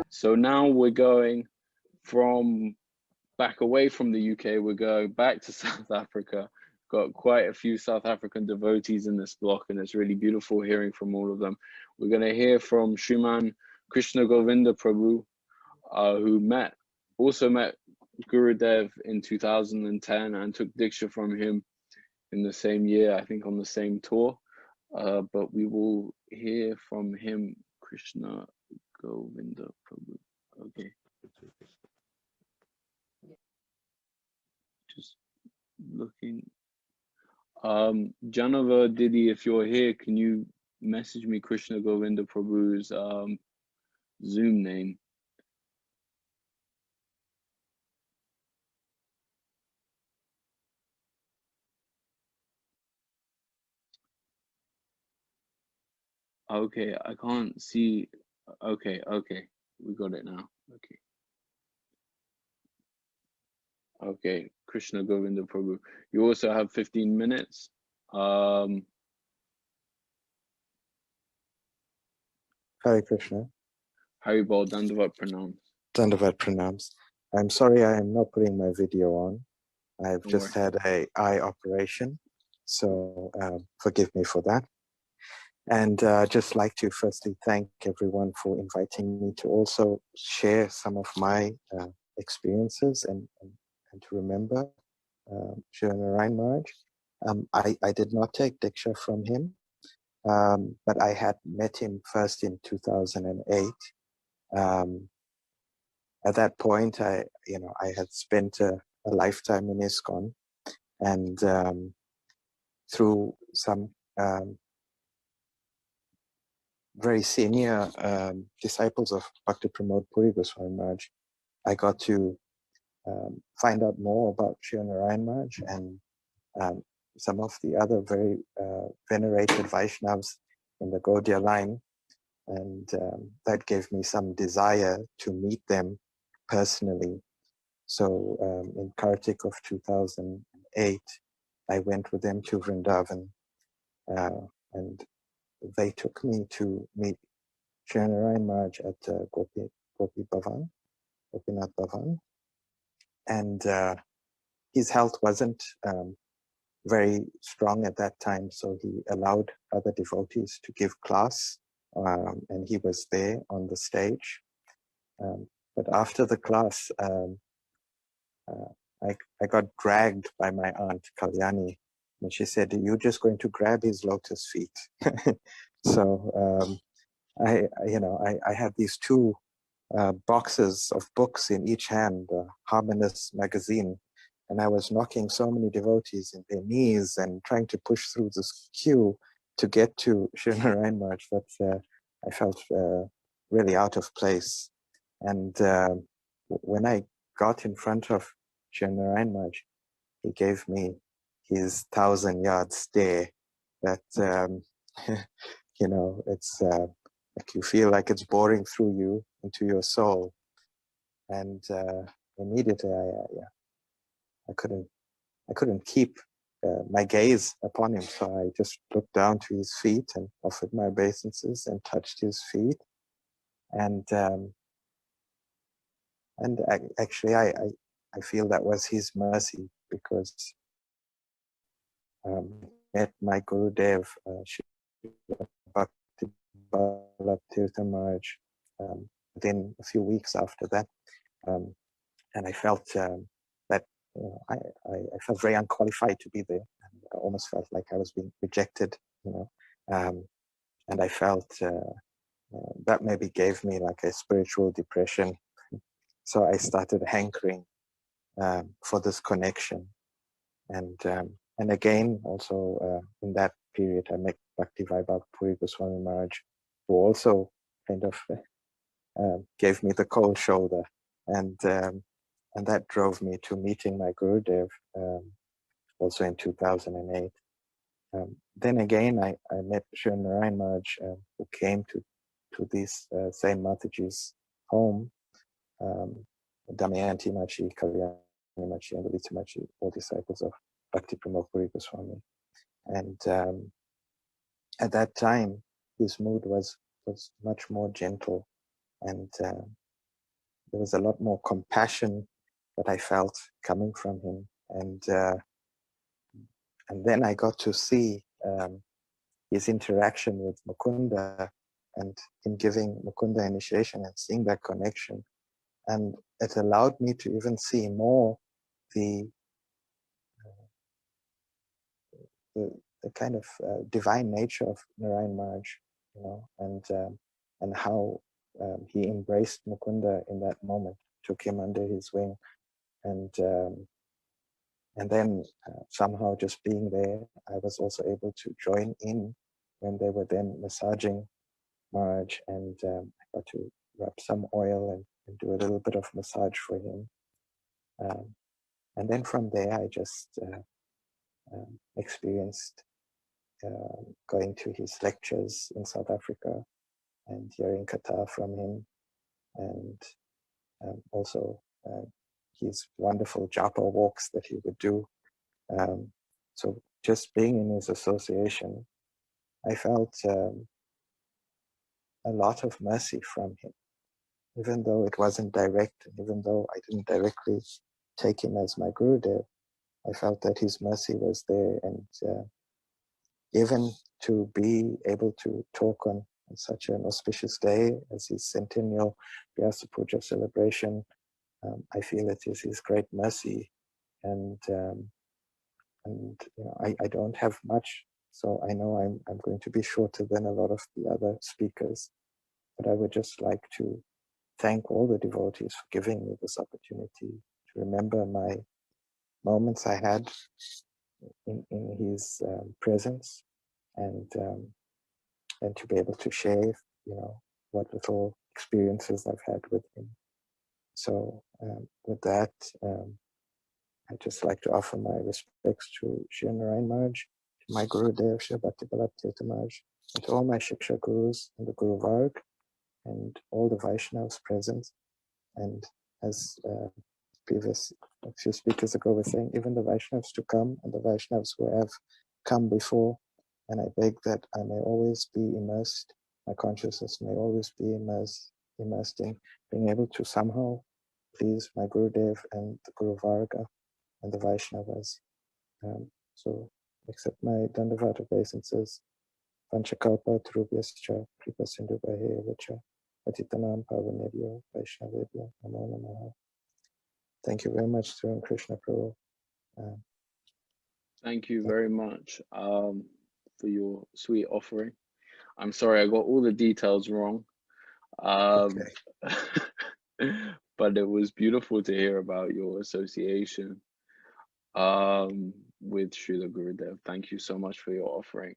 So now we're going from back away from the UK, we're going back to South Africa. Got quite a few South African devotees in this block, and it's really beautiful hearing from all of them. We're going to hear from Sriman Krishna Govinda Prabhu, who also met Gurudeva in 2010 and took Diksha from him in the same year, I think on the same tour. But we will hear from him, Krishna Govinda Prabhu. Okay. Just looking. Janava Didi, if you're here, can you message me Krishna Govinda Prabhu's Zoom name? Okay, I can't see. Okay, we got it now. Okay, Krishna Govinda Prabhu. You also have 15 minutes. Hare Krishna. Haribol, Dandavat Pranams. Dandavat Pranams. I'm sorry I am not putting my video on. I've just had an eye operation, so forgive me for that. And just like to firstly thank everyone for inviting me to also share some of my experiences and to remember Srila Narayana Maharaj. I did not take Diksha from him, but I had met him first in 2008. At that point, I had spent a lifetime in ISKCON, and through some very senior disciples of Bhakti Pramod Puri Goswami Maharaj, I got to find out more about Srila Narayana Maharaj and some of the other very venerated Vaishnavas in the Gaudiya line, and that gave me some desire to meet them personally. So in Kartik of 2008, I went with them to Vrindavan, and they took me to meet Srila Narayana Maharaj at Gopinath Bhavan, and his health wasn't very strong at that time, so he allowed other devotees to give class, and he was there on the stage. But after the class, I got dragged by my aunt Kalyani, and she said, "You're just going to grab his lotus feet." So I had these two boxes of books in each hand, Harmonious magazine, and I was knocking so many devotees in their knees and trying to push through this queue to get to Srila Narayana Maharaj, that I felt really out of place. And when I got in front of Srila Narayana Maharaj, he gave me his 1,000-yard stare that, it's like you feel like it's boring through you into your soul. And immediately I couldn't keep my gaze upon him, so I just looked down to his feet and offered my obeisances and touched his feet. And actually I feel that was his mercy, because met my Gurudeva, Bhakti-Ballabh Maharaj, within a few weeks after that, and I felt that I felt very unqualified to be there. And I almost felt like I was being rejected, and I felt that maybe gave me like a spiritual depression. So I started hankering for this connection, and again also in that period I met Bhakti Vaibhav Puri Goswami Maharaj, who also kind of gave me the cold shoulder, and that drove me to meeting my Gurudev also in 2008. Then again I met Srila Narayana Maharaj, who came to this same Mataji's home, Damayanti Machi, Kalyani Machi, and Lalitha Machi, all disciples of Bhakti Pramod Puri Goswami. And at that time, his mood was was much more gentle, and there was a lot more compassion that I felt coming from him. And then I got to see his interaction with Mukunda, and him giving Mukunda initiation and seeing that connection. And it allowed me to even see more the kind of divine nature of Narayan Maharaj, you know, and how he embraced Mukunda in that moment, took him under his wing, and then somehow just being there, I was also able to join in when they were then massaging Maharaj, and I got to rub some oil and do a little bit of massage for him. And then from there, I just experienced going to his lectures in South Africa and hearing Katha from him, and also his wonderful japa walks that he would do. So just being in his association, I felt a lot of mercy from him, even though it wasn't direct, and even though I didn't directly take him as my Gurudev. I felt that his mercy was there, and even to be able to talk on such an auspicious day as his centennial Vyasa Puja celebration, I feel it is his great mercy, and you know, I don't have much, so I know I'm going to be shorter than a lot of the other speakers, but I would just like to thank all the devotees for giving me this opportunity to remember my moments I had in his presence, and to be able to share, you know, what little experiences I've had with him. So with that, I'd just like to offer my respects to Shri Narayan Maharaj, to my Gurudev, Shri Bhakti.Tv Maharaj, and to all my Shiksha Gurus in the Guru Varg, and all the Vaishnavas present. And as previous a few speakers ago were saying, even the Vaishnavas to come and the Vaishnavas who have come before, and I beg that I may always be immersed, my consciousness may always be immersed in being able to somehow please my Gurudev and the Guru Varga and the Vaishnavas. So accept my Dandavat obeisances. Panchakalpa Trubhyascha Kripa Sindhu Vacha Patitanam Pavanebhyo Vaishnavebhyo Namo Namaha. Thank you very much, Sri Krishna Prabhu. Thank you very much for your sweet offering. I'm sorry I got all the details wrong. Okay. But it was beautiful to hear about your association with Srila Gurudev. Thank you so much for your offering.